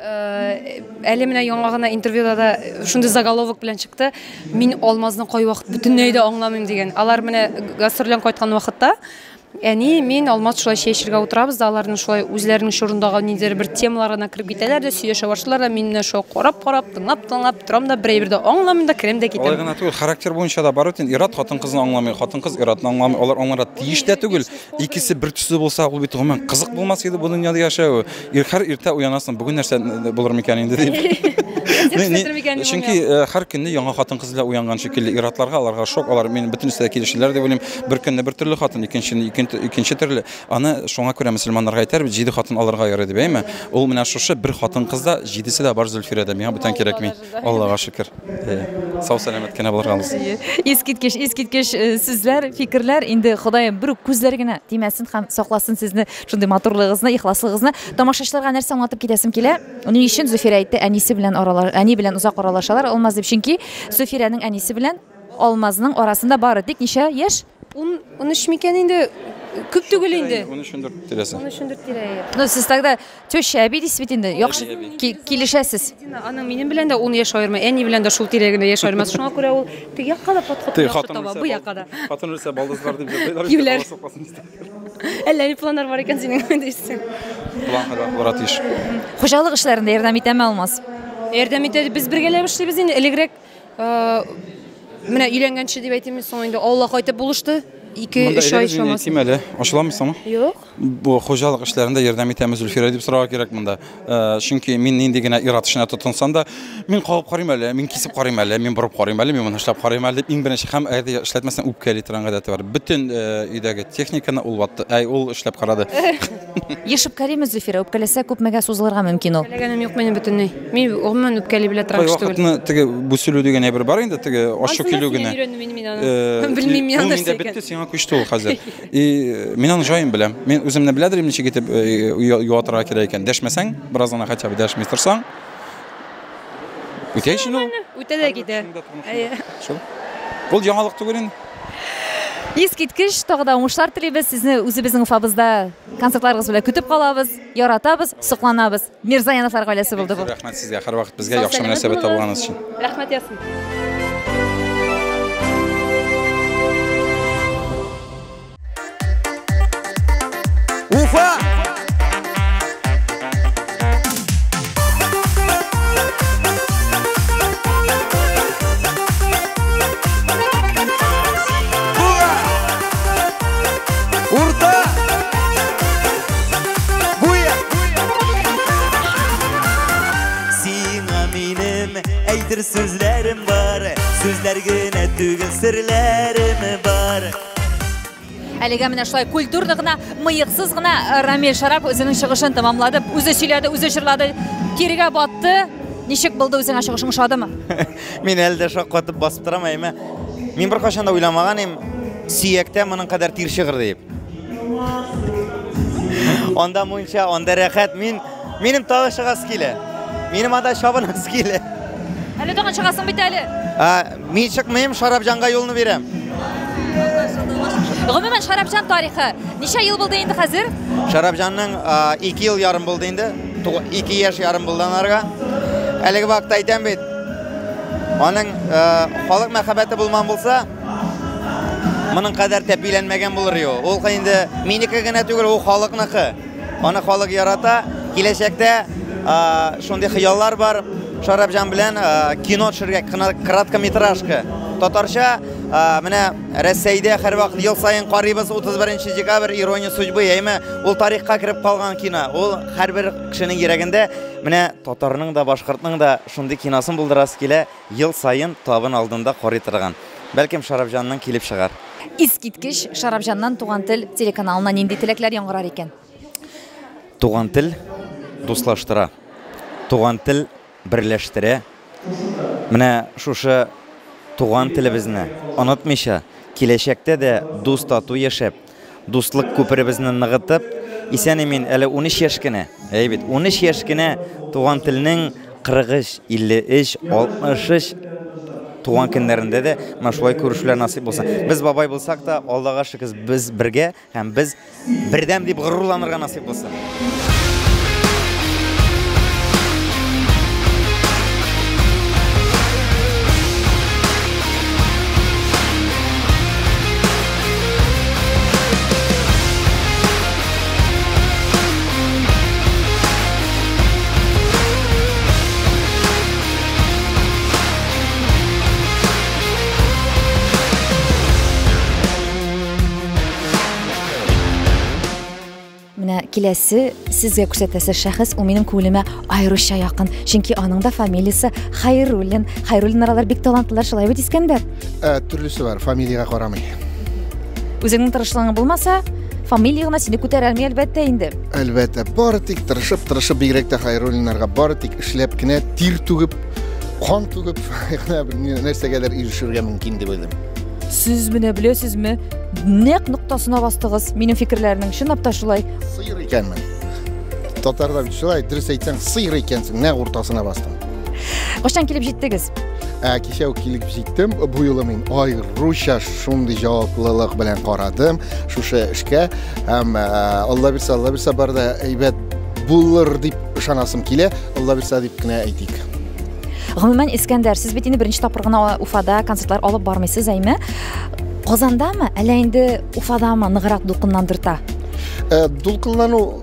Әле менә яңа гына интервьюда да шундый заголовок белән чыкты. Мин алмазны кай вакыт бөтенләй дә аңламыйм дигән. Алар менә гастрольдән кайткан вакытта Әни, мен алмаз шулай шешергә утырабыз да, аларның шулай үзләренең шурындагы ниндидер бер темаларына кирип китәләр дә, сөйләшә башлар да, мин менә шул карап, тыңлап торам да, берәй дә аңламыйм да, керем дә китәм. Алай гына түгел, характер буенча да бар икән. Ират хатын-кызны аңламый, хатын-кыз иратны аңламый. Алар аңларга тиеш дә түгел. Икесе бер төсле булса, ул бит гомумән кызык булмас иде бу дөньяда яшәү. Һәр иртә уянасың, бүген нәрсә булыр микән инде дип. Чөнки һәр көнне яңа хатын-кыз белән уянган шикелле иратларга, аларга шок, алар мен бөтенесе дә килешәләр дип уйлыйм. Бер көнне бер төрле хатын, икенче төрле. Аны шуңа күрә мөселманнарга әйтәр, 7 хатын алырга ярый дип әйме. Ул менә шушы бер хатын-кызда 7се дә бар Зөлфирәдә. Миңа бүтән кирәкми. Аллага шөкер. Сау сәламәт кенә булыргабыз. Искиткеч сүзләр, фикерләр инде Ходаем бер күзләр генә тимәсен һәм сакласын сезне шундый матурлыгыгызны, ихласлыгыгызны. Тамашачыларга нәрсә аңлатып китәсем килә. Уның өчен Зөфирә әйтте, әнисе белән әни белән узак аралашалар, алмаз дип, чөнки Зөфирәнең әнисе белән алмазның арасында бары тик ничә яшь? 13 микән инде. Күп түгел инде. 13 тирәсе. 13 тирәсе. Ну сез тогда теща әби дисез инде. Яхшы килешәсез. Аның минем белән дә 10 яшь аерма, әни белән дә шул тирәгенә яшь аерма. Шуңа күрә ул тик якка да подход таба, бу якка да. Хатын үлсә балдызлар дип җырлыйлар. Әллә ни планнар бар икән синең дисең. Планнар тиеш. Хуҗалык эшләрендә ярдәм итәме алмаз? Ярдәм итә, без бергәләп эшлибез инде. Элегрәк менә өйләнгәнче дип әйтәм, соң инде Алла кайтып булышты. 2-3 ай шамасы. Тимәле, ачыламыйсыңмы? Юк. Бу хуҗалык эшләрендә ярдәм итәме Зөлфирә дип сорарга кирәк монда. Чөнки мин нинди генә ират эшенә тотынсам да, мин кабып карыйм әле, мин кисеп карыйм әле, мин борып карыйм әле, мин моны эшләп карыйм әле дип иң беренче һәм әйдә эшләтмәсәң үпкәли торган гадәте бар. Бүтән өйдәге техниканы ул ватты, ул эшләп карады. Ешеп карыймы Зөлфирә, үпкәләсә күпмәгә сузылырга мөмкин ул. Ләгәнем юк минем бөтенләй. Мин гомумән үпкәли белә торам шул. Вакытны теге бу сөйлү дигән әйбер бар инде, теге ашу килү генә. Белмим мин анда сикән. Битте, сиңа күчте ул хәзер. Мин аны җаен беләм. Мин үземне беләдерим ничек итеп юатырга кирәк икән. Дәшмәсәң, бераз гына хәтта дәшми торсаң. Үтә шуны. Үтә дә китә. Шул. Бу яңалык түгел инде. Искиткеч, тагы да уңышлар телибез. Сезне үзебезнең Уфабызда концертларыгыз белән көтеп калабыз, яратабыз, сокланабыз. Мирзаяновлар гаиләсе булды бу. Рәхмәт сезгә, һәр вакыт безгә яхшы мөнәсәбәт табылганыгыз өчен. Рәхмәт ясин. Уфа! Sizlergine tügül sırlarım var. Әлегә менә шулай культурны гына, мыйыксыз гына Рамил Шарап үзенең чыгышын тәмамлады. Үзе сөйләде, үзе җырлады, кирегә батты. Ничек булды үзеңә чыгышың, ошадымы? Мин әлдә шаккатып басып торам, әйме. Мин бер кашан да уйламаган идем, сөяктә моның кадәр тир чыгыр дип. Анда мунча, анда рәхәт, минем тагы чыгасы килә. Минем анда чабынасы килә. Әле тагын чыгасың бит әле. Мин чыкмыйм, Шарапҗанга юлны бирәм. Гомумән Шарапҗан тарихы ничә ел булды инде хәзер? Шарапҗанның 2 ел ярым булды инде. 2 яшь ярым булды анарга. Әлеге вакытта әйтәм бит. Аның халык мәхәббәте булман булса, моның кадәр тәпиләнмәгән булыр ю. Ул инде минеке генә түгел, ул халыкныкы. Аны халык ярата. Киләчәктә шундый хыяллар бар. Шарапҗан белән кино төшергә, краткометражка. Татарча менә Россиядә һәр вакыт ел сайын карыйбыз 31 декабрь ирония судьбы, яме ул тарихка кирип калган кино. Ул һәрбер кешенең йөрәгендә менә татарның да, башкортның да шундый киносын булдырасы килә, ел сайын табын алдында карый торган. Бәлкем Шарапҗанның килеп чыгар. Искиткеч Шарапҗаннан Туган тел телеканалына нинди теләкләр яңгырар икән? Туган тел дуслаштыра. Туган тел берләштерә. Менә шушы туган телебезне онытмыйча, киләчәктә дә дус тату яшәп, дуслык күперебезне ныгытып, исән-имин әле 13 яшь кенә, бит 13 яшь кенә туган телнең 43, 53, 63 туган көннәрендә дә мәшулай күрешүләр насыйп булса. Без бабай булсак та, Аллага шөкер, без бергә һәм без бердәм дип горурланырга насыйп булса. Киләсе сезгә күрсәтәсе шәхес ул минем күңелемә аеруча якын. Чөнки аның да фамилиясе Хайруллин. Хайруллиннар бик талантлылар, шулай бит Искәндәр? Төрлесе бар, фамилияга карамый. Үзеңнең тырышлыгың булмаса, фамилия гына сине күтәрә алмый әлбәттә инде. Әлбәттә, бары тик тырышып бигрәк тә Хайруллиннарга бары тик эшләп кенә тир түгеп, кан түгеп, нәрсәгәләр ирешергә мөмкин дип уйлыйм. Сез менә беләсезме? Нәкъ нуктасына бастыгыз. Минем фикерләрнең чынлап та шулай. Сыйыр икәнмен. Татарда бит шулай, дөрес әйтсәң, сыйыр икәнсең, нәкъ уртасына бастың. Качан килеп җиттегез? Кичә үк килеп җиттем. Бу юлы мин аеруча шундый җаваплылык белән карадым шушы эшкә. Һәм Алла бирсә барда әйбәт булыр дип ышанасым килә. Алла бирсә дип кенә әйтик. Гомумән Искәндәр, сез бит инде беренче тапкыр гына Уфада концертлар алып бармыйсыз, әйме? Казандамы, әллә инде Уфадамы ныграк дулкынландырта? Дулкынлану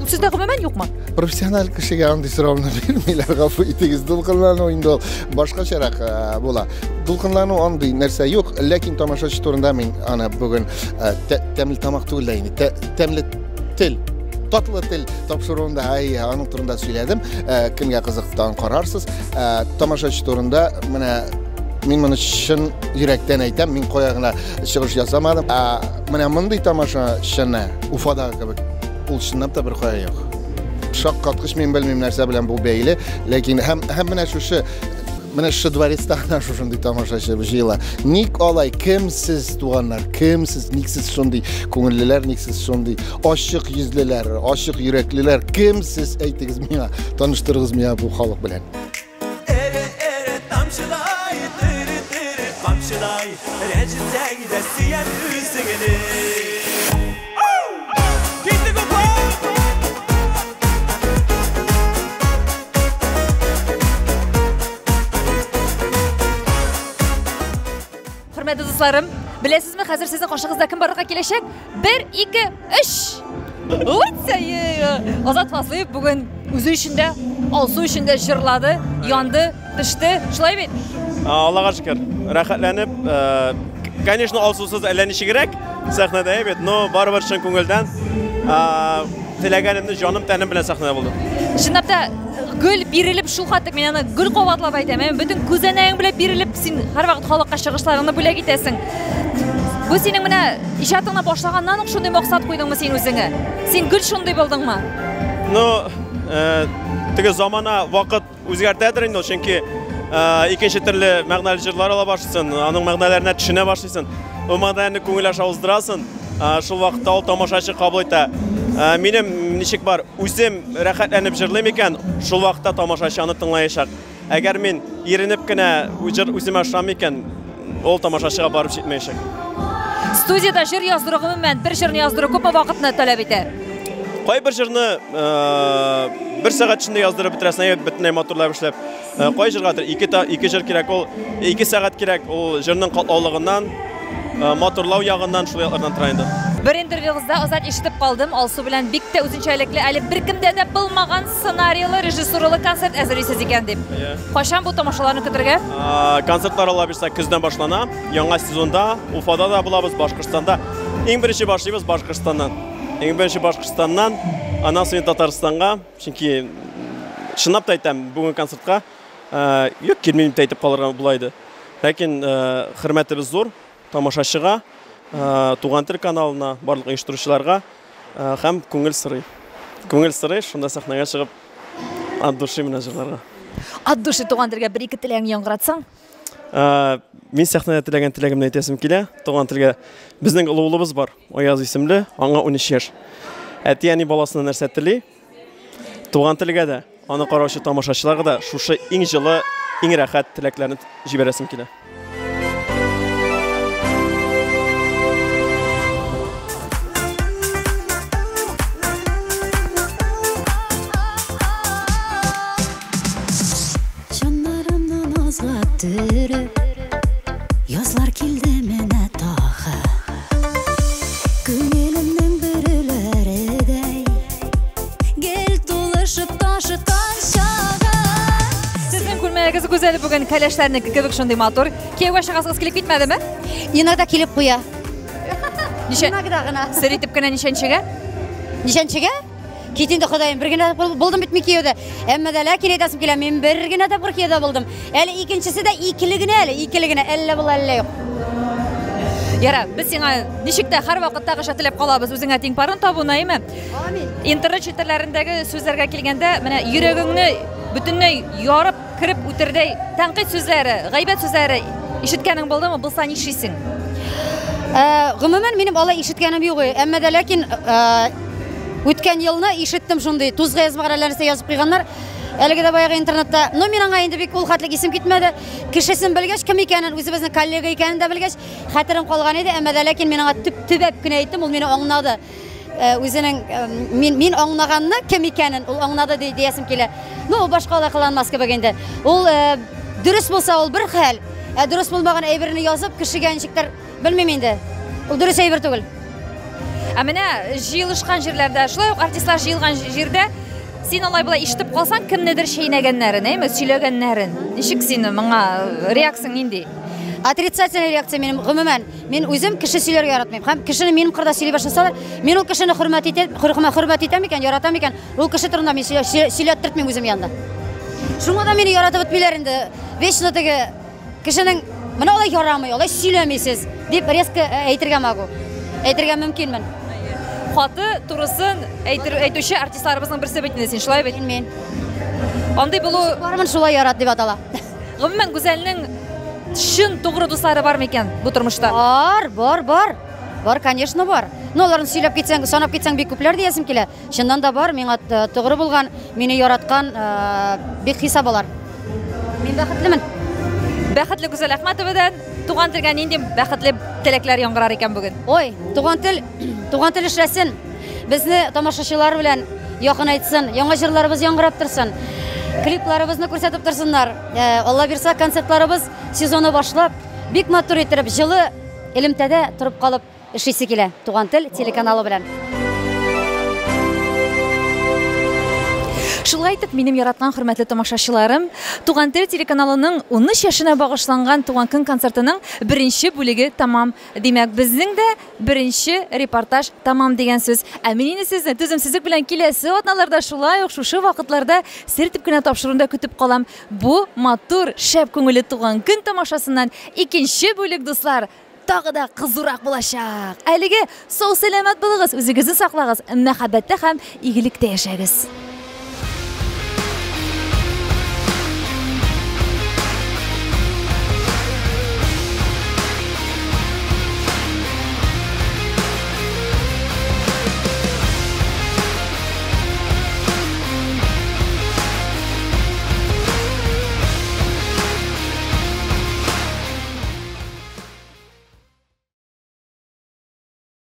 Сездә гомумән юкмы? Профессиональ кешегә андый сорауны бирмиләр, гафу итегез. Дулкынлану инде ул башкачарак була. Дулкынлану андый нәрсә юк, ләкин тамашачы турында мин аны бүген тәмле тамак түгел инде, тәмле тел, татлы тел тапшыруында аның турында сөйләдем. Кемгә кызыктан карарсыз. Тамашачы турында менә мин моны чын йөрәктән әйтәм, мин каягына чыгыш ясамадым. Менә мондый тамаша чыны Уфада кебек ул чынлап та бер кая юк. Шаккаткыч мин белмим нәрсә белән бу бәйле, ләкин һәм менә шушы менә шы дворецта шушындый тамашачы җыела. Ник алай, кемсез туганнар, кемсез, никсез шундый күңеллеләр, никсез шундый ачык йөзлеләр, ачык йөрәклеләр, кемсез әйтегез миңа, таныштырыгыз миңа бу халык белән. Kamçıday, recizden desiyen üzgünü. Gitti kupa! Hürmetli dostlarım, bilesizmi hazır sizin karşınızda kim barıqa kиләчәк? 1, 2, 3. Azat Faslıyıb bugün üzü içində, alsu içində jırladı, yandı, düştü. Şulay bit? Allah'a şükür. Rəxətlənib, конечно, alsusuz ələnişi gerek. Səhnədə evet, no barbar şən көңелдән. Теләгәнемне җаным тәнем белән сәхнәдә булды. Чынлап та гүл бирелеп шул хәтлек мин аны гүл кабатлап әйтәм. Бөтен күзәнәгең белән бирелеп син һәрвакыт халыкка чыгышларыңны бүләк итәсең. Бу синең менә иҗатыңны башлаганнан ук шундый максат куйдыңмы син үзеңә? Син гүл шундый булдыңмы? Теге замана вакыт үзгәртәдер инде, чөнки икенче төрле мәгънәле җырлар ала башлыйсың, аның мәгънәләренә төшенә башлыйсың. Ул мәгънәне күңел аша уздырасың. Шул вакытта ул тамашачы кабул итә. Минем ничек бар, үзем рәхәтләнеп җырлыйм икән, шул вакытта тамашачы аны тыңлаячак. Әгәр мин иренеп кенә үземә ышанмый икән, ул тамашачыга барып җитмәячәк. Студияда җыр яздыру гомумән бер җырны яздыру күпме вакытны таләп итә? Кай бер җырны 1 сәгать эчендә яздырып бетерәсең, бөтенләй матурлап эшләп. Кай җыргадыр 2 җыр кирәк, ул 2 сәгать кирәк, ул җырның катлаулыгыннан, матурлау ягыннан шул яклардан тора инде. Бер интервьюгызда азат ишетеп калдым, Алсу белән бик тә үзенчәлекле, әле беркемдә дә булмаган сценарийлы, режиссурлы концерт әзерлисез икән дип. Кайчан бу тамашаларны көтәргә? Концертлар ала бирсә көздән башлана, яңа сезонда Уфада да булабыз, Башкортстанда. Иң беренче башлыйбыз Башкортстаннан. Иң беренче Башкортстаннан, аннан соң Татарстанга, чөнки чынлап та әйтәм, бүген концертка юк килмим дип әйтеп калырга булайды. Ләкин хөрмәтебез зур тамашачыга, Туган тел каналына, барлык оештыручыларга һәм күңел сырый, шунда сәхнәгә чыгып ат души менә җырларга. Ат души Туган телгә бер-ике теләгеңне яңгыратсаң? Мин сәхнәдә теләгән теләгемне әйтәсем килә. Туган телгә безнең олы улыбыз бар, Аяз исемле, аңа 13 яшь. Әти-әни баласына нәрсә тели? Туган телгә дә, аны караучы тамашачыларга да шушы иң җылы, иң рәхәт теләкләрне җибәрәсем килә. Yazlar kildi mene tağı Күңелемнең бөреләредәй Гел тулышып ташыган чагы Сезнең күлмәгегез гүзәл бүген кәләшләрнеке кебек шундый матур. Кияүгә чыгасыгыз килеп китмәдеме? Иногда килеп куя. Иногда гына. Сер итеп кенә нишәнчегә? Нишәнчегә? Китинде Ходаем, бер генә булдым бит Микиевдә. Әмма дә ләкин әйтәсем килә, мин бер генә дә Бүркиядә булдым. Әле икенчесе дә икелегенә, әллә була, әллә юк. Яра, без сиңа ничек тә һәр вакытта гыша теләп калабыз үзеңә тиңпарын табуына, әйме? Амин. Интернет чирләрендәге сүзләргә килгәндә, менә йөрәгеңне бөтенләй ярып, кирип үтердәй тәнкыйть сүзләре, гайбәт сүзләре ишеткәнең булдымы? Булса нишисең? Гомумән минем алай ишеткәнем юк, әмма дә ләкин үткән елны ишеттем шундый тузга язмагарларны язып куйганнар. Әлеге дә баягы интернетта, но мин аңа инде бик ул хәтлек исем китмәде. Кешесен белгәч, кем икәнен, үзебезнең коллега икәнен дә белгәч, хәтерем калган иде, әмма дә ләкин мин аңа төбәп кенә әйттем, ул мине аңлады. Үзенең мин аңлаганны кем икәнен ул аңлады диясем килә. Ну, башка ала кыланмас кебек инде. Ул дөрес булса ул бер хәл, дөрес булмаган әйберне язып кешегә ничектер белмим инде. Ул дөрес әйбер түгел. Ә менә җыелышкан җирләрдә, шулай ук артистлар җыелган җирдә син алай булай ишетеп калсаң, кемнедер шәйнәгәннәрен, әйме, сөйләгәннәрен. Ничек син моңа реакцияң нинди? Отрицательный реакция минем гомумән. Мин үзем кеше сөйләргә яратмыйм. Һәм кешене минем кырда сөйли башласалар, мин ул кешене хөрмәт итәм икән, яратам икән, ул кеше турында мин сөйләттермим үзем янда. Шуңа да мине яратып бетмиләр инде. Вечно теге кешенең менә алай ярамый, алай сөйләмисез дип резко әйтергә магу. Әйтергә мөмкинмен. Хаты турысын әйтүче артистларыбызның берсе бит инде, син шулай бит. Мин. Андый булу бармын шулай ярат дип атала. Гомумән гүзәлнең шын тугры дуслары бармы икән бу тормышта? Бар. Бар, конечно, бар. Но аларны сөйләп китсәң, санап китсәң бик күпләр диясем килә. Шуннан да бар, миңа тугры булган, мине яраткан бик хисабалар. Мин бәхетлемен. Бәхетле Гүзәл Әхмәтовадан туган телгә нинди бәхетле теләкләр яңгырар икән бүген? Ой, туган тел эшләсен. Безне тамашачылар белән якын айтсын, яңа җырларыбыз яңгырап торсын. Клипларыбызны күрсәтеп торсыннар. Алла бирсә, концертларыбыз сезоны башлап, бик матур итеп, җылы элемтәдә турып калып эшлисе килә. Туган тел телеканалы белән. Шулай итеп, минем яраткан хөрмәтле тамашачыларым, Туган тел телеканалының 13 яшына багышланган Туган көн концертының беренче бүлеге тамам. Димәк, безнең дә беренче репортаж тамам дигән сүз. Ә мин инде сезне түземсезлек белән киләсе атналарда шулай ук шушы вакытларда сертип кенә тапшыруда көтеп калам. Бу матур, шәп күңелле Туган көн тамашасыннан икенче бүлек, дуслар, тагы да кызурак булачак. Әлеге сау сәламәт булыгыз, үзегезне саклагыз, мәхәббәттә һәм игелектә яшәгез.